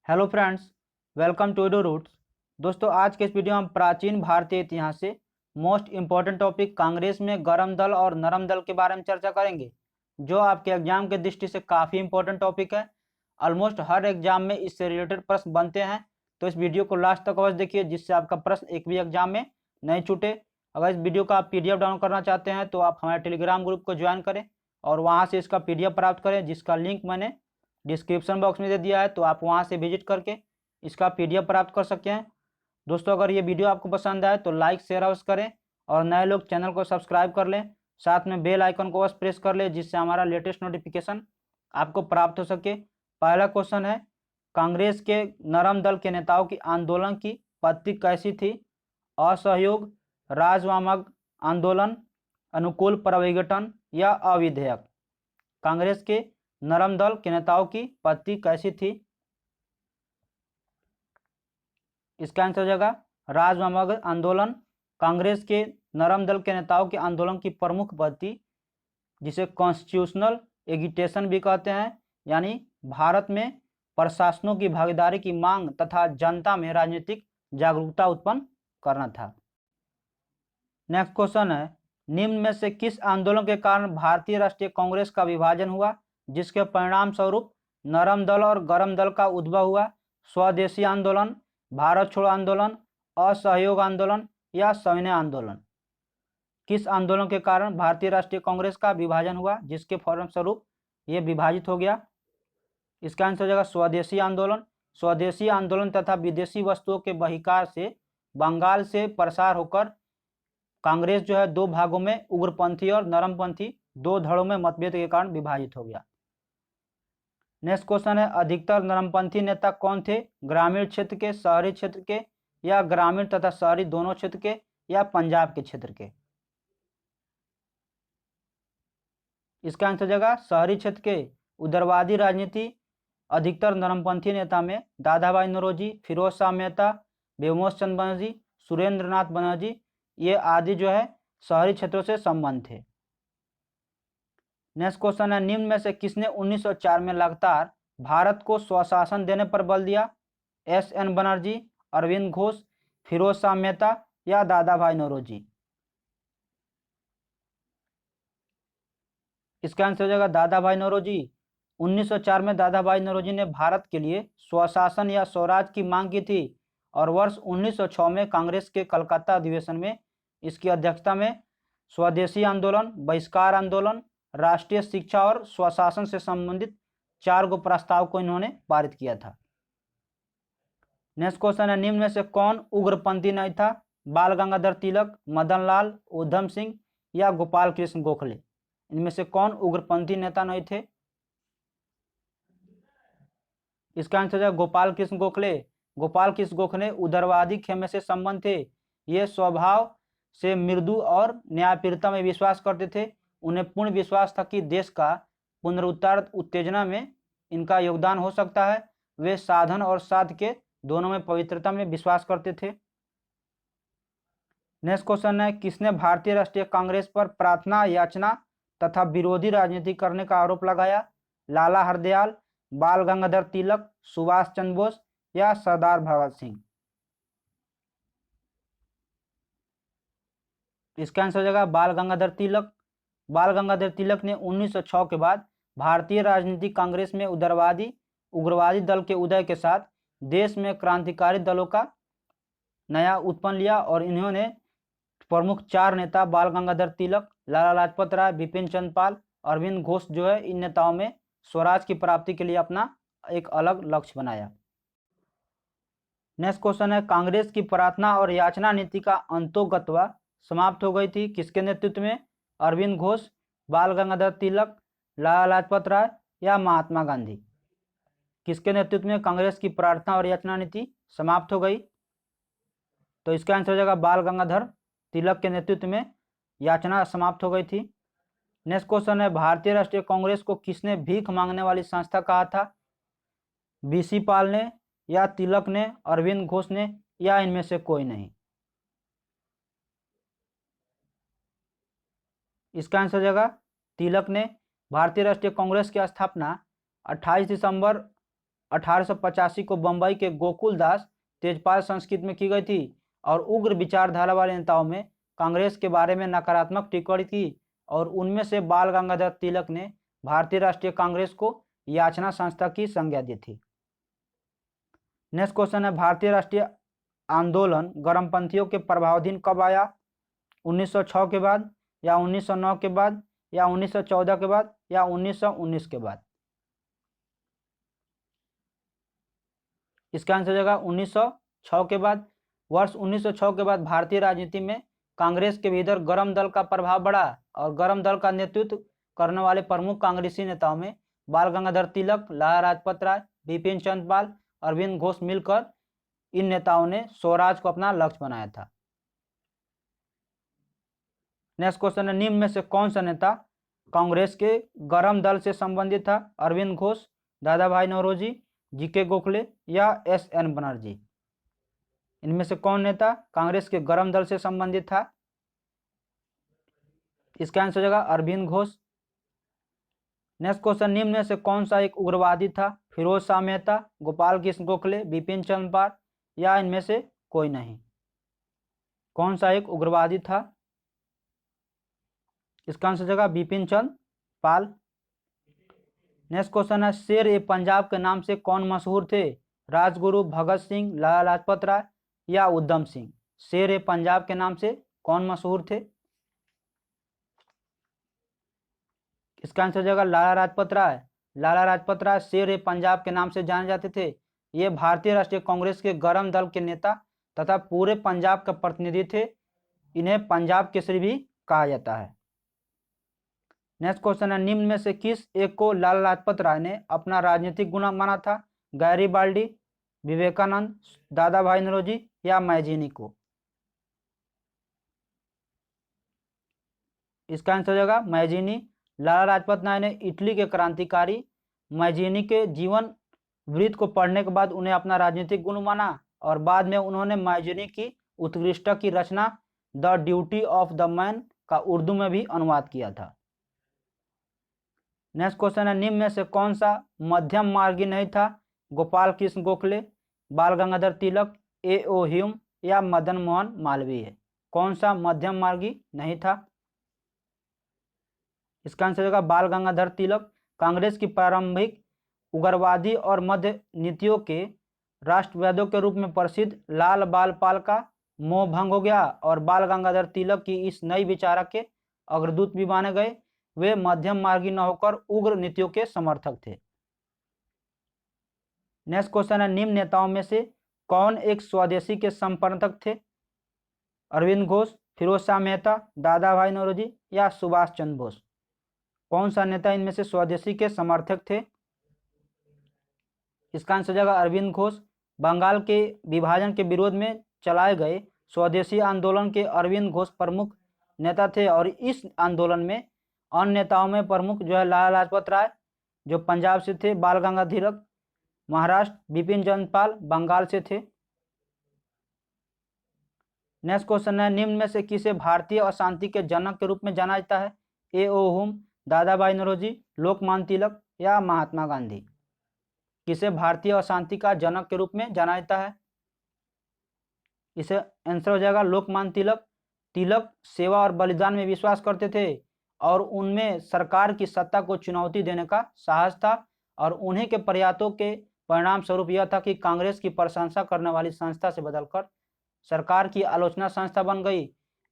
Hello friends, welcome to Edu Roots. दोस्तों, आज के इस वीडियो में हम प्राचीन भारतीय इतिहास से मोस्ट इम्पोर्टेंट टॉपिक कांग्रेस में गर्म दल और नरम दल के बारे में चर्चा करेंगे, जो आपके एग्जाम के दृष्टि से काफ़ी इंपॉर्टेंट टॉपिक है। ऑलमोस्ट हर एग्जाम में इससे रिलेटेड प्रश्न बनते हैं, तो इस वीडियो को लास्ट तक अवश्य देखिए, जिससे आपका प्रश्न एक भी एग्जाम में नहीं छूटे। अगर इस वीडियो का आप PDF डाउनलोड करना चाहते हैं तो आप हमारे टेलीग्राम ग्रुप को ज्वाइन करें और वहाँ से इसका PDF प्राप्त करें, जिसका लिंक मैंने डिस्क्रिप्शन बॉक्स में दे दिया है, तो आप वहां से विजिट करके इसका PDF प्राप्त कर सकते हैं। दोस्तों, अगर ये वीडियो आपको पसंद आए तो लाइक शेयर अवश्य करें और नए लोग चैनल को सब्सक्राइब कर लें। साथ में बेल आइकन को अवश्य प्रेस कर लें, जिससे हमारा लेटेस्ट नोटिफिकेशन आपको प्राप्त हो सके। पहला क्वेश्चन है, कांग्रेस के नरम दल के नेताओं की आंदोलन की पद्धति कैसी थी? असहयोग, राजवामक आंदोलन, अनुकूल प्रविघटन या अविधेयक? कांग्रेस के नरम दल के नेताओं की पद्धति कैसी थी? इसका आंसर हो जाएगा राजवामक आंदोलन। कांग्रेस के नरम दल के नेताओं के आंदोलन की प्रमुख पद्धति, जिसे कॉन्स्टिट्यूशनल एगिटेशन भी कहते हैं, यानी भारत में प्रशासनों की भागीदारी की मांग तथा जनता में राजनीतिक जागरूकता उत्पन्न करना था। नेक्स्ट क्वेश्चन है, निम्न में से किस आंदोलन के कारण भारतीय राष्ट्रीय कांग्रेस का विभाजन हुआ, जिसके परिणाम स्वरूप नरम दल और गरम दल का उद्भव हुआ? स्वदेशी आंदोलन, भारत छोड़ो आंदोलन, असहयोग आंदोलन या सविनय आंदोलन? किस आंदोलन के कारण भारतीय राष्ट्रीय कांग्रेस का विभाजन हुआ, जिसके फलस्वरूप ये विभाजित हो गया? इसका आंसर हो जाएगा स्वदेशी आंदोलन। स्वदेशी आंदोलन तथा विदेशी वस्तुओं के बहिष्कार से बंगाल से प्रसार होकर कांग्रेस जो है दो भागों में, उग्रपंथी और नरमपंथी, दो धड़ों में मतभेद के कारण विभाजित हो गया। नेक्स्ट क्वेश्चन है, अधिकतर नरमपंथी नेता कौन थे? ग्रामीण क्षेत्र के, शहरी क्षेत्र के या ग्रामीण तथा शहरी दोनों क्षेत्र के या पंजाब के क्षेत्र के? इसका आंसर जाएगा शहरी क्षेत्र के। उदारवादी राजनीति अधिकतर नरमपंथी नेता में दादाभाई नौरोजी, फिरोज शाह मेहता, बेमोस चंद बनर्जी, सुरेंद्र नाथ बनर्जी, ये आदि जो है शहरी क्षेत्रों से संबंध थे। नेक्स्ट क्वेश्चन है, निम्न में से किसने 1904 में लगातार भारत को स्वशासन देने पर बल दिया? SN बनर्जी, अरविंद घोष, फिरोज शाह मेहता या दादाभाई नौरोजी? इसका आंसर हो जाएगा दादाभाई नौरोजी। 1904 में दादाभाई नौरोजी ने भारत के लिए स्वशासन या स्वराज की मांग की थी और वर्ष 1906 में कांग्रेस के कलकत्ता अधिवेशन में इसकी अध्यक्षता में स्वदेशी आंदोलन, बहिष्कार आंदोलन, राष्ट्रीय शिक्षा और स्वशासन से संबंधित 4 गो प्रस्ताव को इन्होंने पारित किया था। नेक्स्ट क्वेश्चन है, निम्न में से कौन उग्रपंथी नहीं था? बाल गंगाधर तिलक, मदन लाल, उधम सिंह या गोपाल कृष्ण गोखले? इनमें से कौन उग्रपंथी नेता नहीं थे? इसका आंसर है गोपाल कृष्ण गोखले। गोपाल कृष्ण गोखले उदारवादी खेमे से संबंध थे। ये स्वभाव से मृदु और न्यायप्रियता में विश्वास करते थे। उन्हें पूर्ण विश्वास था कि देश का पुनरुद्धार उत्तेजना में इनका योगदान हो सकता है। वे साधन और साध्य के दोनों में पवित्रता में विश्वास करते थे। नेक्स्ट क्वेश्चन है, किसने भारतीय राष्ट्रीय कांग्रेस पर प्रार्थना, याचना तथा विरोधी राजनीति करने का आरोप लगाया? लाला हरदयाल, बाल गंगाधर तिलक, सुभाष चंद्र बोस या सरदार भगत सिंह? इसका आंसर हो जाएगा बाल गंगाधर तिलक। बाल गंगाधर तिलक ने 1906 के बाद भारतीय राजनीतिक कांग्रेस में उग्रवादी दल के उदय के साथ देश में क्रांतिकारी दलों का नया उत्पन्न लिया और इन्होंने प्रमुख 4 नेता बाल गंगाधर तिलक, लाला लाजपत राय, बिपिन चंद्र पाल, अरविंद घोष जो है, इन नेताओं में स्वराज की प्राप्ति के लिए अपना एक अलग लक्ष्य बनाया। नेक्स्ट क्वेश्चन है, कांग्रेस की प्रार्थना और याचना नीति का अंतोगत्वा समाप्त हो गई थी किसके नेतृत्व में? अरविंद घोष, बाल गंगाधर तिलक, लाला लाजपत राय या महात्मा गांधी? किसके नेतृत्व में कांग्रेस की प्रार्थना और याचना नीति समाप्त हो गई? तो इसका आंसर हो जाएगा बाल गंगाधर तिलक के नेतृत्व में याचना समाप्त हो गई थी। नेक्स्ट क्वेश्चन है, भारतीय राष्ट्रीय कांग्रेस को किसने भीख मांगने वाली संस्था कहा था? BC पाल ने या तिलक ने, अरविंद घोष ने या इनमें से कोई नहीं? इसका आंसर हो जाएगा तिलक ने। भारतीय राष्ट्रीय कांग्रेस की स्थापना 28 दिसंबर 1885 को बंबई के गोकुल दास तेजपाल संस्कृत में की गई थी और उग्र विचारधारा वाले नेताओं में कांग्रेस के बारे में नकारात्मक टिप्पणी की और उनमें से बाल गंगाधर तिलक ने भारतीय राष्ट्रीय कांग्रेस को याचना संस्था की संज्ञा दी थी। नेक्स्ट क्वेश्चन है, भारतीय राष्ट्रीय आंदोलन गर्मपंथियों के प्रभावाधीन कब आया? 1906 के बाद या 1909 के बाद या 1914 के बाद या 1919 के बाद? इसका आंसर हो जाएगा 1906 के बाद। वर्ष 1906 के बाद भारतीय राजनीति में कांग्रेस के भीतर गर्म दल का प्रभाव बढ़ा और गर्म दल का नेतृत्व करने वाले प्रमुख कांग्रेसी नेताओं में बाल गंगाधर तिलक, लाला लाजपत राय, बिपिन चंद्र पाल, अरविंद घोष मिलकर इन नेताओं ने स्वराज को अपना लक्ष्य बनाया था। नेक्स्ट क्वेश्चन है, निम्न में से कौन सा नेता कांग्रेस के गर्म दल से संबंधित था? अरविंद घोष, दादा भाई नौरोजी, जीके गोखले या एस.एन. बनर्जी? इनमें से कौन नेता कांग्रेस के गर्म दल से संबंधित था? इसका आंसर हो जाएगा अरविंद घोष। नेक्स्ट क्वेश्चन, निम्न में से कौन सा एक उग्रवादी था? फिरोज शाह मेहता, गोपाल कृष्ण गोखले, बिपिन चंद्र पाल या इनमें से कोई नहीं? कौन सा एक उग्रवादी था? इसका आंसर हो जाएगा बिपिन चंद्र पाल। नेक्स्ट क्वेश्चन है, शेर ए पंजाब के नाम से कौन मशहूर थे? राजगुरु, भगत सिंह, लाला लाजपत राय या उधम सिंह? शेर ए पंजाब के नाम से कौन मशहूर थे? इसका आंसर हो जाएगा लाला लाजपत राय। लाला लाजपत राय शेर ए पंजाब के नाम से जाने जाते थे। ये भारतीय राष्ट्रीय कांग्रेस के गर्म दल के नेता तथा पूरे पंजाब का प्रतिनिधि थे। इन्हें पंजाब केसरी भी कहा जाता है। नेक्स्ट क्वेश्चन है, निम्न में से किस एक को लाला लाजपत राय ने अपना राजनीतिक गुण माना था? गैरीबाल्डी, विवेकानंद, दादा भाई नौरोजी या मैजिनी को? इसका आंसर हो जाएगा मैजिनी। लाला लाजपत राय ने इटली के क्रांतिकारी मैजिनी के जीवन वृत्त को पढ़ने के बाद उन्हें अपना राजनीतिक गुण माना और बाद में उन्होंने मैजिनी की उत्कृष्टता की रचना the duty of the man का उर्दू में भी अनुवाद किया था। नेक्स्ट क्वेश्चन है, निम्न में से कौन सा मध्यम मार्गी नहीं था? गोपाल कृष्ण गोखले, बाल गंगाधर तिलक, ए.ओ. ह्यूम या मदन मोहन मालवीय? कौन सा मध्यम मार्गी नहीं था? इसका आंसर होगा बाल गंगाधर तिलक। कांग्रेस की प्रारंभिक उग्रवादी और मध्य नीतियों के राष्ट्रवादियों के रूप में प्रसिद्ध लाल बाल पाल का मोह भंग हो गया और बाल गंगाधर तिलक की इस नई विचार के अग्रदूत भी माने गए। वे मध्यम मार्गी न होकर उग्र नीतियों के समर्थक थे। नेक्स्ट क्वेश्चन है, निम्न नेताओं में से कौन एक स्वदेशी के समर्थक थे? अरविंद घोष, फिरोज शाह मेहता, दादा भाई नौरोजी या सुभाष चंद्र बोस? कौन सा नेता इनमें से स्वदेशी के समर्थक थे? इसका आंसर हो जाएगा अरविंद घोष। बंगाल के विभाजन के विरोध में चलाए गए स्वदेशी आंदोलन के अरविंद घोष प्रमुख नेता थे और इस आंदोलन में अन्य नेताओं में प्रमुख जो है लाला लाजपत राय जो पंजाब से थे, बाल गंगाधर तिलक महाराष्ट्र, बिपिन चंद्र पाल बंगाल से थे। नेक्स्ट क्वेश्चन है, निम्न में से किसे भारतीय अशांति के जनक के रूप में जाना जाता है? ए.ओ. ह्यूम, दादा भाई नौरोजी, लोकमान्य तिलक या महात्मा गांधी? किसे भारतीय अशांति का जनक के रूप में जाना जाता है? इसे आंसर हो जाएगा लोकमान्य तिलक। तिलक सेवा और बलिदान में विश्वास करते थे और उनमें सरकार की सत्ता को चुनौती देने का साहस था और उन्हीं के प्रयासों के परिणाम स्वरूप यह था कि कांग्रेस की प्रशंसा करने वाली संस्था से बदलकर सरकार की आलोचना संस्था बन गई।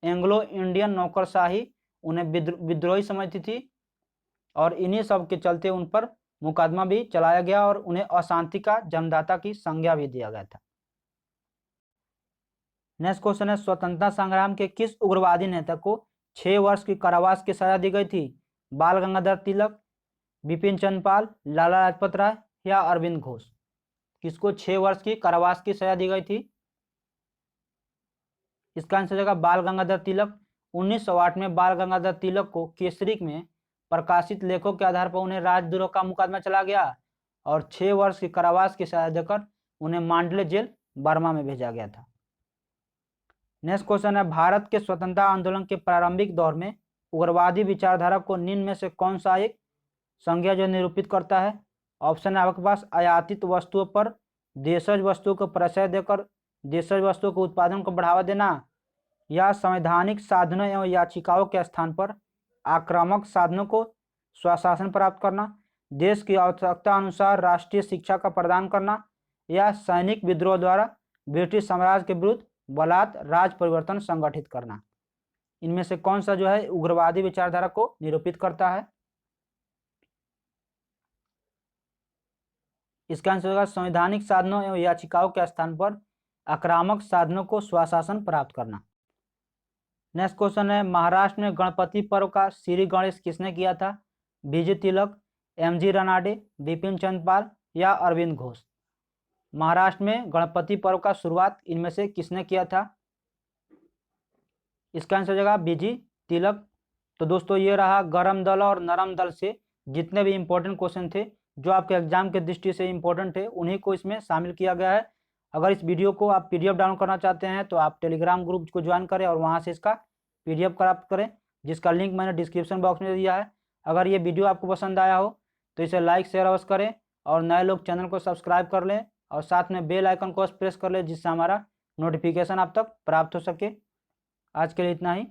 एंग्लो इंडियन नौकरशाही उन्हें विद्रोही समझती थी और इन्हीं सब के चलते उन पर मुकदमा भी चलाया गया और उन्हें अशांति का जन्मदाता की संज्ञा भी दिया गया था। नेक्स्ट क्वेश्चन है, स्वतंत्रता संग्राम के किस उग्रवादी नेता को 6 वर्ष की कारावास की सजा दी गई थी? बाल गंगाधर तिलक, बिपिन चंद्र पाल, लाला लाजपत राय या अरविंद घोष? किसको 6 वर्ष की कारावास की सजा दी गई थी? इसका आंसर होगा बाल गंगाधर तिलक। 1908 में बाल गंगाधर तिलक को केसरी में प्रकाशित लेखों के आधार पर उन्हें राजद्रोह का मुकदमा चला गया और 6 वर्ष की कारावास की सजा देकर उन्हें मांडले जेल बर्मा में भेजा गया था। नेक्स्ट क्वेश्चन है, भारत के स्वतंत्रता आंदोलन के प्रारंभिक दौर में उग्रवादी विचारधारा को निम्न में से कौन सा एक संज्ञा जो निरूपित करता है? ऑप्शन है आपके पास आयातित वस्तुओं पर देशज वस्तुओं को प्रशय देकर देशज वस्तुओं के उत्पादन को बढ़ावा देना, या संवैधानिक साधनों एवं याचिकाओं के स्थान पर आक्रामक साधनों को स्वशासन प्राप्त करना, देश की आवश्यकता अनुसार राष्ट्रीय शिक्षा का प्रदान करना, या सैनिक विद्रोह द्वारा ब्रिटिश साम्राज्य के विरुद्ध बलात् राज परिवर्तन संगठित करना। इनमें से कौन सा जो है उग्रवादी विचारधारा को निरूपित करता है? इसका आंसर होगा संवैधानिक साधनों एवं याचिकाओं के स्थान पर आक्रामक साधनों को स्वशासन प्राप्त करना। नेक्स्ट क्वेश्चन है, महाराष्ट्र में गणपति पर्व का श्री गणेश किसने किया था? बीजे तिलक, एमजी रानाडे, बिपिन चंद्र पाल या अरविंद घोष। महाराष्ट्र में गणपति पर्व का शुरुआत इनमें से किसने किया था? इसका आंसर हो जाएगा बीजी तिलक। तो दोस्तों ये रहा गरम दल और नरम दल से जितने भी इंपॉर्टेंट क्वेश्चन थे जो आपके एग्जाम के दृष्टि से इंपॉर्टेंट थे उन्हीं को इसमें शामिल किया गया है। अगर इस वीडियो को आप पीडीएफ डाउनलोड करना चाहते हैं तो आप टेलीग्राम ग्रुप को ज्वाइन करें और वहां से इसका पीडीएफ प्राप्त करें, जिसका लिंक मैंने डिस्क्रिप्शन बॉक्स में दिया है। अगर ये वीडियो आपको पसंद आया हो तो इसे लाइक शेयर अवश्य करें और नए लोग चैनल को सब्सक्राइब कर लें और साथ में बेल आइकन को प्रेस कर लें जिससे हमारा नोटिफिकेशन आप तक प्राप्त हो सके। आज के लिए इतना ही।